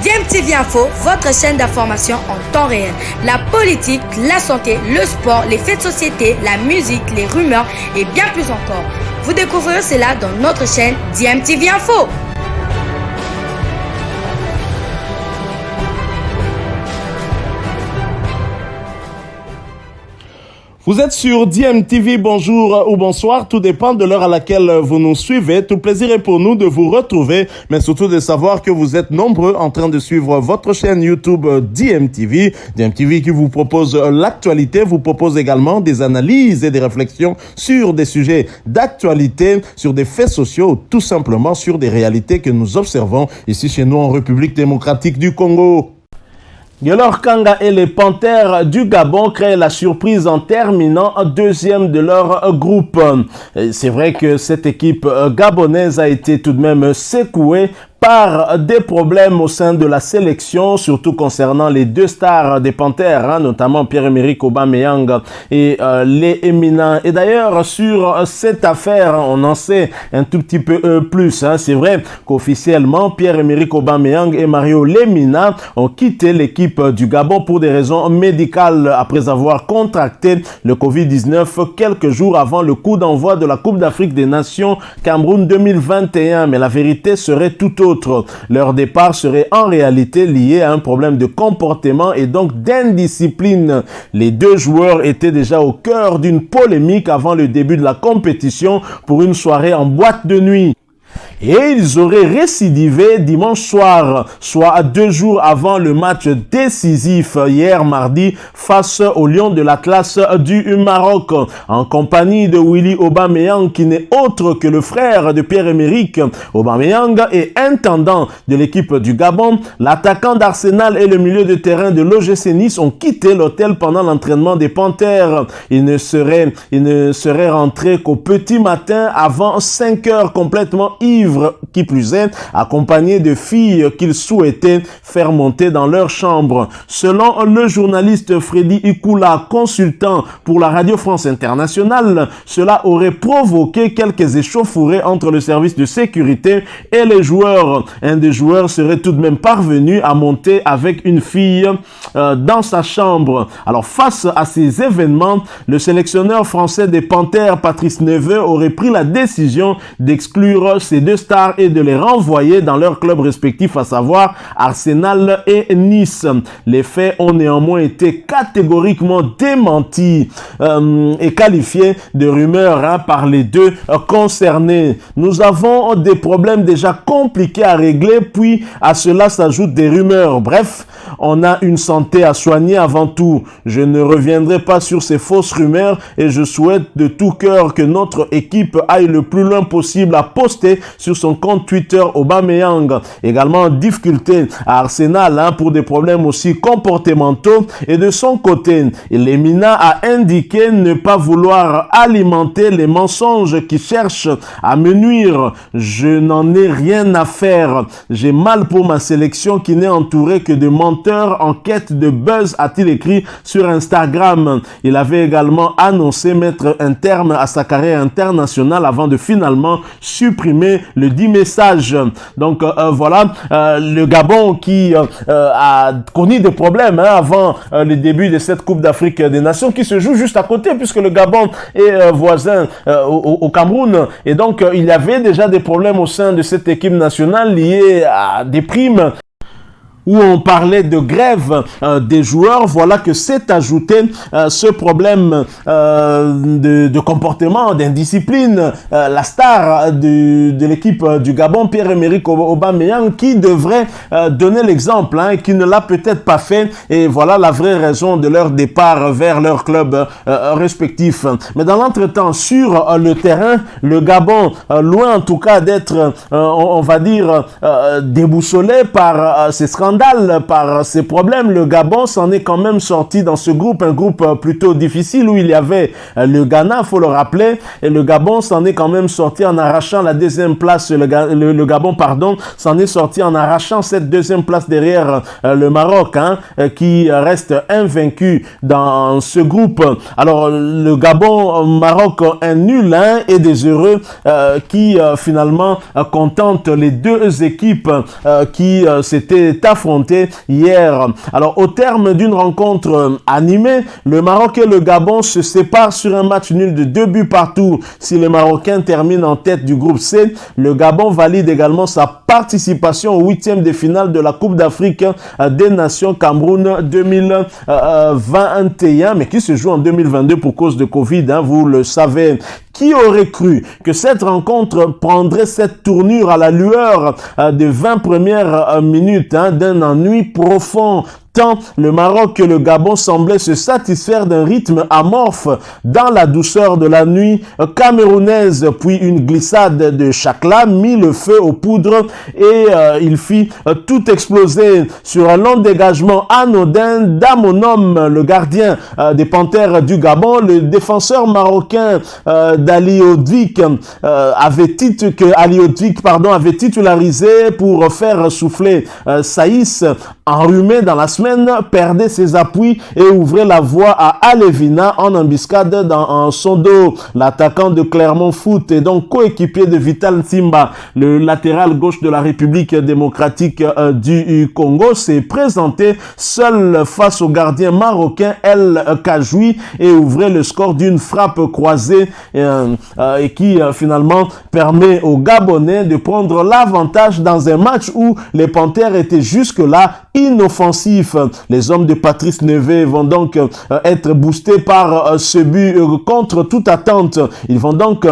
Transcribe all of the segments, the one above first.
DMTV Info, votre chaîne d'information en temps réel. La politique, la santé, le sport, les faits de société, la musique, les rumeurs et bien plus encore. Vous découvrirez cela dans notre chaîne DMTV Info. Vous êtes sur DMTV, bonjour ou bonsoir, tout dépend de l'heure à laquelle vous nous suivez. Tout plaisir est pour nous de vous retrouver, mais surtout de savoir que vous êtes nombreux en train de suivre votre chaîne YouTube DMTV. DMTV qui vous propose l'actualité, vous propose également des analyses et des réflexions sur des sujets d'actualité, sur des faits sociaux, tout simplement sur des réalités que nous observons ici chez nous en République démocratique du Congo. Guelor Kanga et les Panthères du Gabon créent la surprise en terminant deuxième de leur groupe. C'est vrai que cette équipe gabonaise a été tout de même secouée par des problèmes au sein de la sélection, surtout concernant les deux stars des Panthères, notamment Pierre-Emerick Aubameyang et les éminents. Et d'ailleurs, sur cette affaire, on en sait un tout petit peu plus. C'est vrai qu'officiellement, Pierre-Emerick Aubameyang et Mario Lemina ont quitté l'équipe du Gabon pour des raisons médicales après avoir contracté le Covid-19 quelques jours avant le coup d'envoi de la Coupe d'Afrique des Nations Cameroun 2021. Mais la vérité serait tout autre. Leur départ serait en réalité lié à un problème de comportement et donc d'indiscipline. Les deux joueurs étaient déjà au cœur d'une polémique avant le début de la compétition pour une soirée en boîte de nuit. Et ils auraient récidivé dimanche soir, soit 2 jours avant le match décisif hier mardi face aux Lions de l'Atlas du Maroc, en compagnie de Willy Aubameyang qui n'est autre que le frère de Pierre-Emerick Aubameyang et intendant de l'équipe du Gabon. L'attaquant d'Arsenal et le milieu de terrain de l'OGC Nice ont quitté l'hôtel pendant l'entraînement des Panthères. Ils ne seraient rentrés qu'au petit matin avant 5 heures complètement ivres, qui plus est, accompagnés de filles qu'ils souhaitaient faire monter dans leur chambre. Selon le journaliste Freddy Ikula, consultant pour la Radio France Internationale, cela aurait provoqué quelques échauffourées entre le service de sécurité et les joueurs. Un des joueurs serait tout de même parvenu à monter avec une fille dans sa chambre. Alors, face à ces événements, le sélectionneur français des Panthères, Patrice Neveu, aurait pris la décision d'exclure ces deux stars et de les renvoyer dans leurs clubs respectifs, à savoir Arsenal et Nice. Les faits ont néanmoins été catégoriquement démentis et qualifiés de rumeurs par les deux concernés. Nous avons des problèmes déjà compliqués à régler, puis à cela s'ajoutent des rumeurs. Bref, on a une santé à soigner avant tout. Je ne reviendrai pas sur ces fausses rumeurs et je souhaite de tout cœur que notre équipe aille le plus loin possible à poster sur son compte Twitter Aubameyang. Également en difficulté à Arsenal pour des problèmes aussi comportementaux. Et de son côté, Lemina a indiqué ne pas vouloir alimenter les mensonges qui cherchent à me nuire. Je n'en ai rien à faire. J'ai mal pour ma sélection qui n'est entourée que de menteurs en quête de buzz, a-t-il écrit sur Instagram. Il avait également annoncé mettre un terme à sa carrière internationale avant de finalement supprimer le dit message. Donc voilà, le Gabon qui a connu des problèmes avant le début de cette Coupe d'Afrique des Nations qui se joue juste à côté puisque le Gabon est voisin au Cameroun. Et donc il y avait déjà des problèmes au sein de cette équipe nationale liés à des primes où on parlait de grève des joueurs. Voilà que s'est ajouté ce problème de comportement, d'indiscipline. La star de l'équipe du Gabon, Pierre-Emerick Aubameyang, qui devrait donner l'exemple, qui ne l'a peut-être pas fait. Et voilà la vraie raison de leur départ vers leur club respectif. Mais dans l'entretemps, sur le terrain, le Gabon, loin en tout cas d'être, on va dire, déboussolé par ces scandales, par ces problèmes, le Gabon s'en est quand même sorti dans ce groupe, un groupe plutôt difficile où il y avait le Ghana, faut le rappeler, et le Gabon s'en est quand même sorti en arrachant la deuxième place, le Gabon, pardon, s'en est sorti en arrachant cette deuxième place derrière le Maroc, qui reste invaincu dans ce groupe. Alors, le Gabon, Maroc, un nul, et des heureux qui finalement contentent les deux équipes qui s'étaient affrontées affronté hier. Alors, au terme d'une rencontre animée, le Maroc et le Gabon se séparent sur un match nul de 2 buts partout. Si les Marocains terminent en tête du groupe C, le Gabon valide également sa participation au 8e de finale de la Coupe d'Afrique des Nations Cameroun 2021, mais qui se joue en 2022 pour cause de Covid, hein, vous le savez. Qui aurait cru que cette rencontre prendrait cette tournure à la lueur des 20 premières minutes d'un ennui profond? Tant le Maroc que le Gabon semblaient se satisfaire d'un rythme amorphe dans la douceur de la nuit camerounaise, puis une glissade de Chakla mit le feu aux poudres et il fit tout exploser sur un long dégagement anodin d'Amonom, le gardien des Panthères du Gabon. Le défenseur marocain d'Ali Odvik avait titularisé pour faire souffler Saïs, enrhumé dans la semaine, perdait ses appuis et ouvrait la voie à Alevina en embuscade dans son dos. L'attaquant de Clermont Foot et donc coéquipier de Vital Nsimba, le latéral gauche de la République démocratique du Congo, s'est présenté seul face au gardien marocain El Kajoui et ouvrait le score d'une frappe croisée et qui finalement permet aux Gabonais de prendre l'avantage dans un match où les Panthères étaient jusque-là inoffensifs. Les hommes de Patrice Nevé vont donc être boostés par ce but contre toute attente. Ils vont donc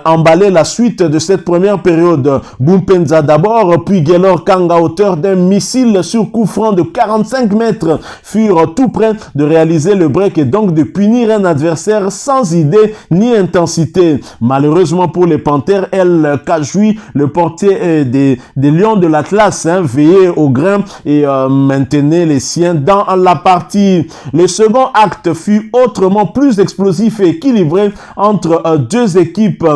emballer la suite de cette première période. Boumpenza d'abord, puis Gaylor Kanga, auteur d'un missile sur coup franc de 45 mètres, furent tout près de réaliser le break et donc de punir un adversaire sans idée ni intensité. Malheureusement pour les Panthères, El Kajoui, le portier des Lions de l'Atlas, veillait au grain et maintenait les siens dans la partie. Le second acte fut autrement plus explosif et équilibré entre deux équipes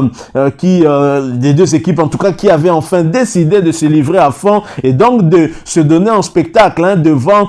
qui avaient enfin décidé de se livrer à fond et donc de se donner en spectacle devant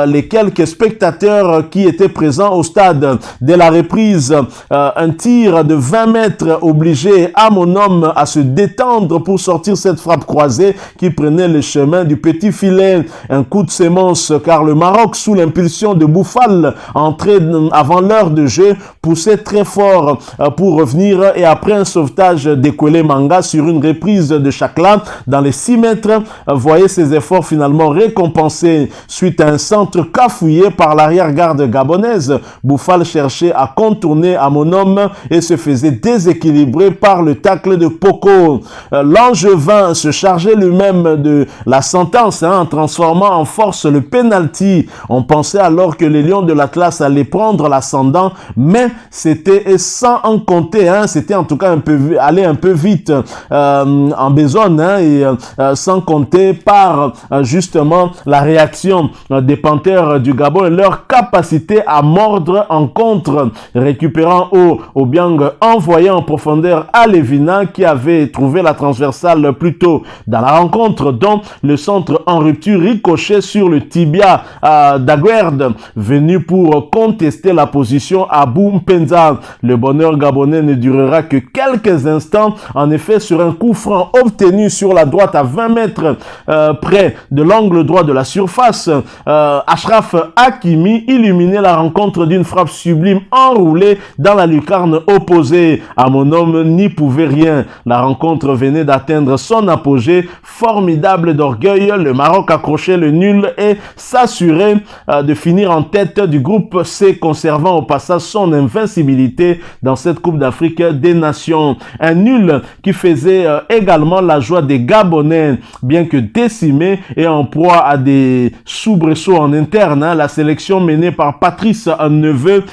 les quelques spectateurs qui étaient présents au stade. Dès la reprise, un tir de 20 mètres obligeait Amonom à se détendre pour sortir cette frappe croisée qui prenait le chemin du petit filet. Un coup de sémence car le Maroc, sous l'impulsion de Bouffal, entré avant l'heure de jeu, poussait très fort pour revenir et après un sauvetage d'Ekwele Manga sur une reprise de Chakla dans les 6 mètres, voyait ses efforts finalement récompensés suite à un centre cafouillé par l'arrière-garde gabonaise. Bouffal cherchait à contourner Amonom et se faisait déséquilibrer par le tacle de Poko. L'Angevin se chargeait lui-même de la sentence en transformant en force le penalty. On pensait alors que les Lions de l'Atlas allaient prendre l'ascendant, mais c'était sans en compter. C'était en tout cas aller un peu vite en besogne et sans compter par justement la réaction des Panthères du Gabon et leur capacité à mordre en contre, récupérant Obiang, envoyant en profondeur Alevina qui avait trouvé la transversale plus tôt dans la rencontre, dont le centre en rupture ricochait sur le tibia d'Aguerd, venu pour contester la position à Boumpenza. Le bonheur gabonais ne durera que quelques instants. En effet, sur un coup franc obtenu sur la droite à 20 mètres près de l'angle droit de la surface, Achraf Hakimi illuminait la rencontre d'une frappe sublime enroulée dans la lucarne opposée. Amonom n'y pouvait rien. La rencontre venait d'atteindre son apogée. Formidable d'orgueil, le Maroc accrochait le nul et s'assurait de finir en tête du groupe C, conservant au passage son invincibilité dans cette Coupe d'Afrique des Nations. Un nul qui faisait également la joie des Gabonais, bien que décimés et en proie à des soubresauts en interne. La sélection menée par Patrice Neveu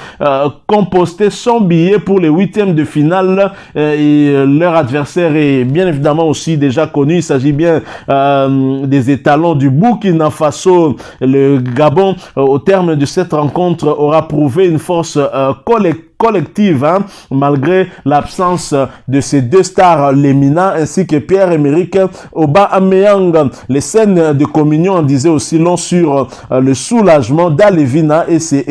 compostait son billet pour les 8e de finale et leur adversaire est bien évidemment aussi déjà connu. Il s'agit bien des étalons du Burkina Faso. Le Gabon, au terme de cette rencontre, aura prouvé une force collective, malgré l'absence de ces deux stars, Lemina ainsi que Pierre-Emerick Aubameyang. Les scènes de communion en disaient aussi long sur le soulagement d'Alevina et ses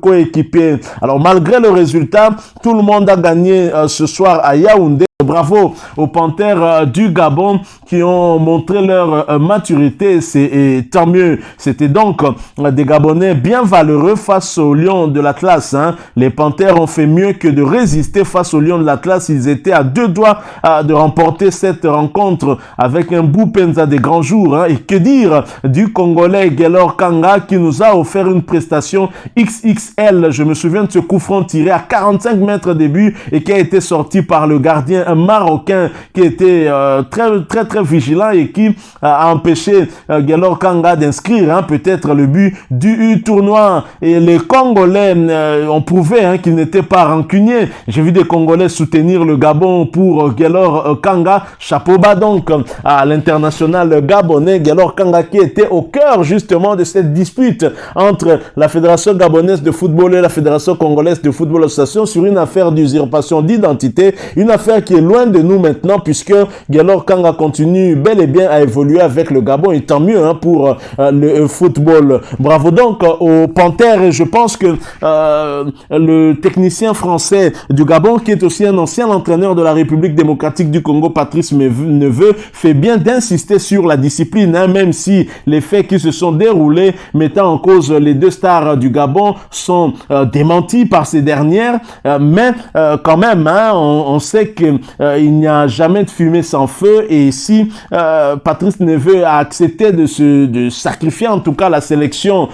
coéquipiers. Alors malgré le résultat, tout le monde a gagné ce soir à Yaoundé. Bravo aux Panthères du Gabon qui ont montré leur maturité, et tant mieux. C'était donc des Gabonais bien valeureux face aux Lions de l'Atlas. Les Panthères ont fait mieux que de résister face aux Lions de l'Atlas. Ils étaient à 2 doigts de remporter cette rencontre avec un Boupenza des grands jours. Et que dire du Congolais Gaylor Kanga qui nous a offert une prestation XXL. Je me souviens de ce coup franc tiré à 45 mètres des buts et qui a été sorti par le gardien marocain qui était très vigilant et qui a empêché Gaylor Kanga d'inscrire peut-être le but du tournoi. Et les Congolais ont prouvé qu'ils n'étaient pas rancuniers. J'ai vu des Congolais soutenir le Gabon pour Gaylor Kanga. Chapeau bas donc à l'international gabonais Gaylor Kanga qui était au cœur justement de cette dispute entre la Fédération gabonaise de football et la Fédération congolaise de football association sur une affaire d'usurpation d'identité, une affaire qui est loin de nous maintenant puisque Gaylor Kanga continue bel et bien à évoluer avec le Gabon et tant mieux pour le football. Bravo donc aux Panthères et je pense que le technicien français du Gabon qui est aussi un ancien entraîneur de la République démocratique du Congo, Patrice Neveu, fait bien d'insister sur la discipline, même si les faits qui se sont déroulés mettant en cause les 2 stars du Gabon sont démentis par ces dernières, mais quand même, on sait que il n'y a jamais de fumée sans feu et si Patrice Neveu a accepté de sacrifier en tout cas la sélection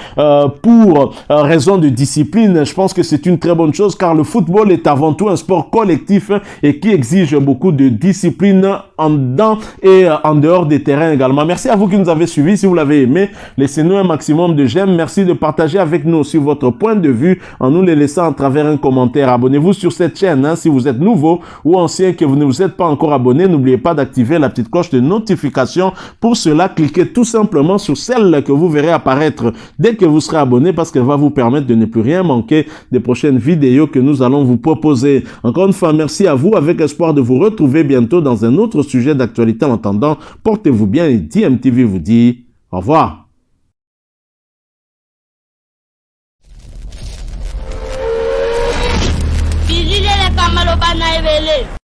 pour raison de discipline, je pense que c'est une très bonne chose car le football est avant tout un sport collectif et qui exige beaucoup de discipline en dedans et en dehors des terrains également. Merci à vous qui nous avez suivis. Si vous l'avez aimé, laissez-nous un maximum de j'aime. Merci de partager avec nous aussi votre point de vue en nous les laissant à travers un commentaire. Abonnez-vous sur cette chaîne si vous êtes nouveau ou ancien que vous ne vous êtes pas encore abonné. N'oubliez pas d'activer la petite cloche de notification. Pour cela, cliquez tout simplement sur celle que vous verrez apparaître dès que vous serez abonné parce qu'elle va vous permettre de ne plus rien manquer des prochaines vidéos que nous allons vous proposer. Encore une fois, merci à vous avec espoir de vous retrouver bientôt dans un autre sujet d'actualité. En attendant, portez-vous bien et DMTV vous dit au revoir. Bilile le kamalo bana ebele.